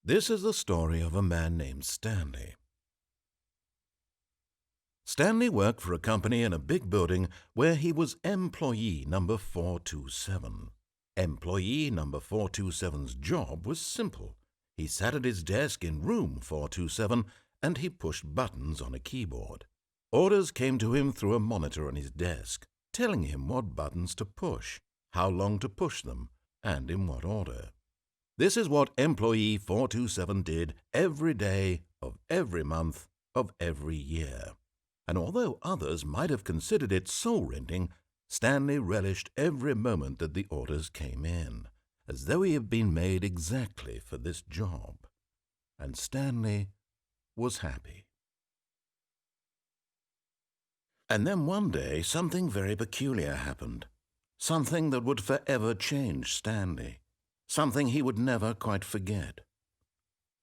This is the story of a man named Stanley. Stanley worked for a company in a big building where he was employee number 427. Employee number 427's job was simple. He sat at his desk in room 427 and he pushed buttons on a keyboard. Orders came to him through a monitor on his desk, telling him what buttons to push, how long to push them, and in what order. This is what employee 427 did every day of every month of every year. And although others might have considered it soul-rending, Stanley relished every moment that the orders came in, as though he had been made exactly for this job. And Stanley was happy. And then one day something very peculiar happened, something that would forever change Stanley, something he would never quite forget.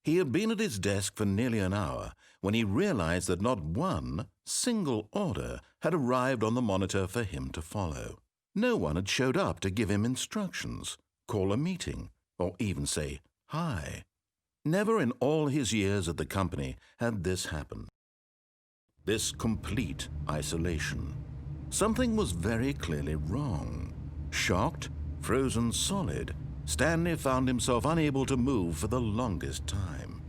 He had been at his desk for nearly an hour when he realized that not one single order had arrived on the monitor for him to follow. No one had showed up to give him instructions, call a meeting, or even say hi. Never in all his years at the company had this happened. This complete isolation. Something was very clearly wrong. Shocked, frozen solid, Stanley found himself unable to move for the longest time.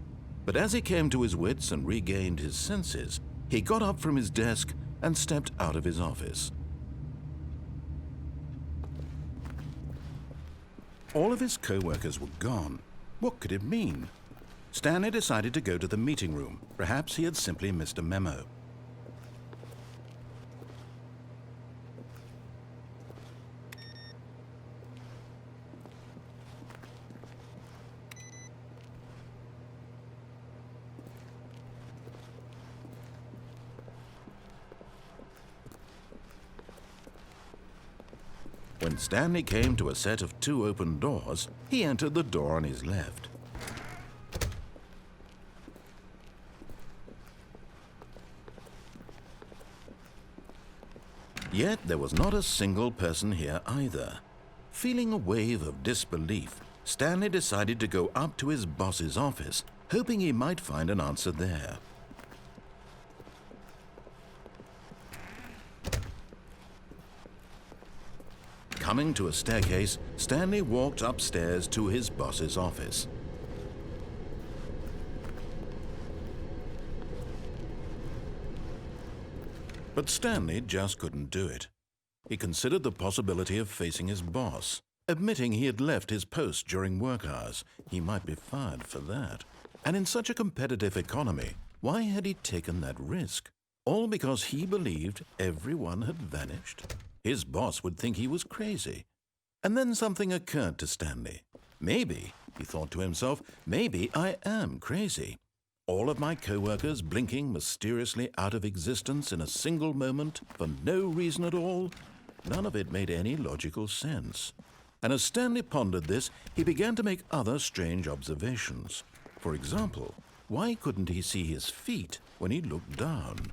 But as he came to his wits and regained his senses, he got up from his desk and stepped out of his office. All of his co-workers were gone. What could it mean? Stanley decided to go to the meeting room. Perhaps he had simply missed a memo. When Stanley came to a set of 2 open doors, he entered the door on his left. Yet there was not a single person here either. Feeling a wave of disbelief, Stanley decided to go up to his boss's office, hoping he might find an answer there. Coming to a staircase, Stanley walked upstairs to his boss's office. But Stanley just couldn't do it. He considered the possibility of facing his boss, admitting he had left his post during work hours. He might be fired for that. And in such a competitive economy, why had he taken that risk? All because he believed everyone had vanished? His boss would think he was crazy. And then something occurred to Stanley. Maybe, he thought to himself, maybe I am crazy. All of my co-workers blinking mysteriously out of existence in a single moment for no reason at all? None of it made any logical sense. And as Stanley pondered this, he began to make other strange observations. For example, why couldn't he see his feet when he looked down?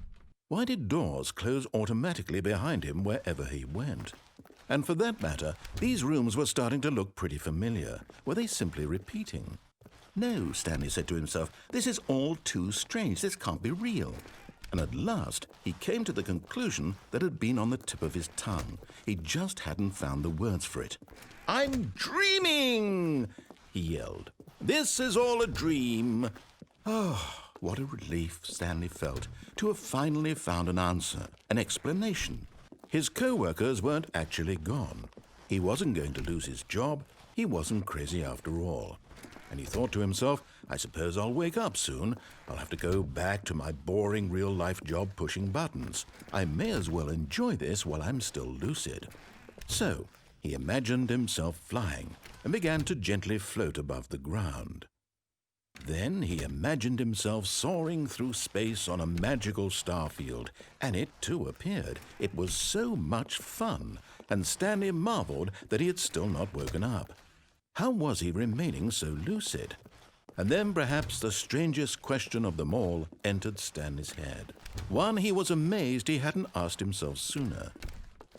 Why did doors close automatically behind him wherever he went? And for that matter, these rooms were starting to look pretty familiar. Were they simply repeating? No, Stanley said to himself, this is all too strange. This can't be real. And at last, he came to the conclusion that had been on the tip of his tongue. He just hadn't found the words for it. "I'm dreaming!" he yelled. "This is all a dream." Oh, what a relief Stanley felt to have finally found an answer, an explanation. His co-workers weren't actually gone. He wasn't going to lose his job. He wasn't crazy after all. And he thought to himself, I suppose I'll wake up soon. I'll have to go back to my boring real-life job pushing buttons. I may as well enjoy this while I'm still lucid. So he imagined himself flying and began to gently float above the ground. Then he imagined himself soaring through space on a magical starfield, and it too appeared. It was so much fun, and Stanley marveled that he had still not woken up. How was he remaining so lucid? And then perhaps the strangest question of them all entered Stanley's head. One he was amazed he hadn't asked himself sooner.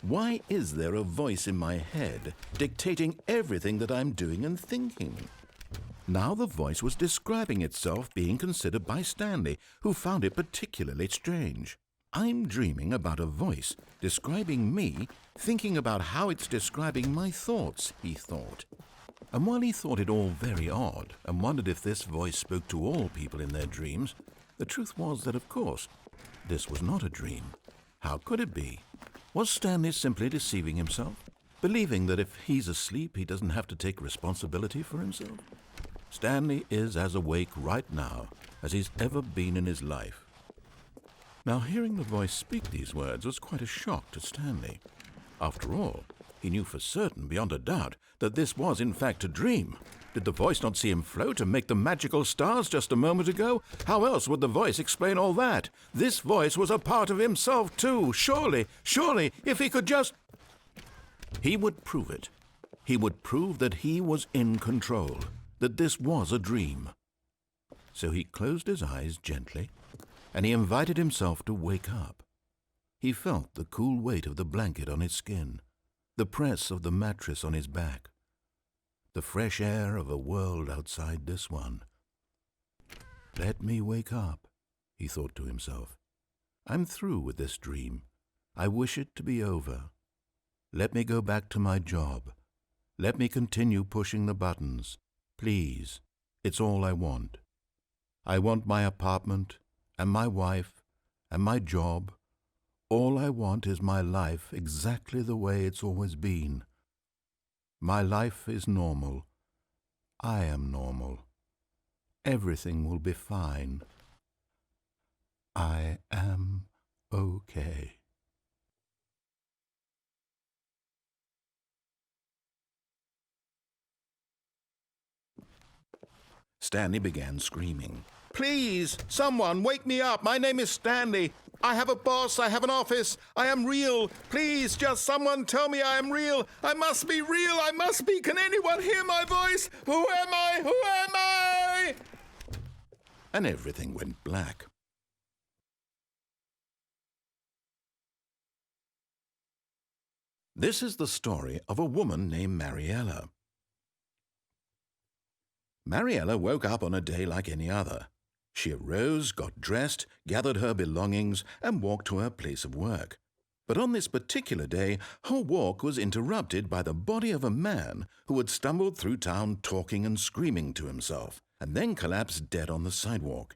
Why is there a voice in my head dictating everything that I'm doing and thinking? Now the voice was describing itself being considered by Stanley, who found it particularly strange. I'm dreaming about a voice describing me, thinking about how it's describing my thoughts, he thought. And while he thought it all very odd and wondered if this voice spoke to all people in their dreams, the truth was that, of course, this was not a dream. How could it be? Was Stanley simply deceiving himself, believing that if he's asleep, he doesn't have to take responsibility for himself? Stanley is as awake right now as he's ever been in his life. Now, hearing the voice speak these words was quite a shock to Stanley. After all, he knew for certain, beyond a doubt, that this was in fact a dream. Did the voice not see him float and make the magical stars just a moment ago? How else would the voice explain all that? This voice was a part of himself too. Surely, if he could just... He would prove it. He would prove that he was in control, that this was a dream. So he closed his eyes gently, and he invited himself to wake up. He felt the cool weight of the blanket on his skin, the press of the mattress on his back, the fresh air of a world outside this one. Let me wake up, he thought to himself. I'm through with this dream. I wish it to be over. Let me go back to my job. Let me continue pushing the buttons. Please, it's all I want. I want my apartment and my wife and my job. All I want is my life exactly the way it's always been. My life is normal. I am normal. Everything will be fine. I am okay. Stanley began screaming. Please, someone, wake me up. My name is Stanley. I have a boss. I have an office. I am real. Please, just someone tell me I am real. I must be real. I must be. Can anyone hear my voice? Who am I? Who am I? And everything went black. This is the story of a woman named Mariella. Mariella woke up on a day like any other. She arose, got dressed, gathered her belongings, and walked to her place of work. But on this particular day, her walk was interrupted by the body of a man who had stumbled through town talking and screaming to himself, and then collapsed dead on the sidewalk.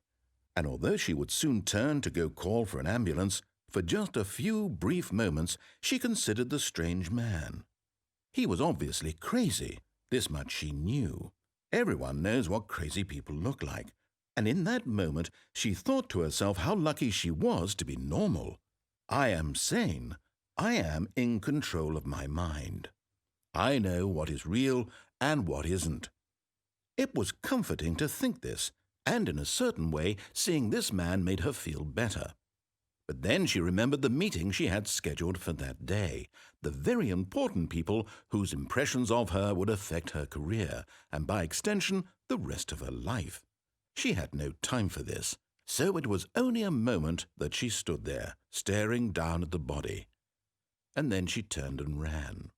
And although she would soon turn to go call for an ambulance, for just a few brief moments she considered the strange man. He was obviously crazy. This much she knew. Everyone knows what crazy people look like. And in that moment, she thought to herself how lucky she was to be normal. I am sane. I am in control of my mind. I know what is real and what isn't. It was comforting to think this, and in a certain way, seeing this man made her feel better. But then she remembered the meeting she had scheduled for that day, the very important people whose impressions of her would affect her career, and by extension, the rest of her life. She had no time for this, so it was only a moment that she stood there, staring down at the body. And then she turned and ran.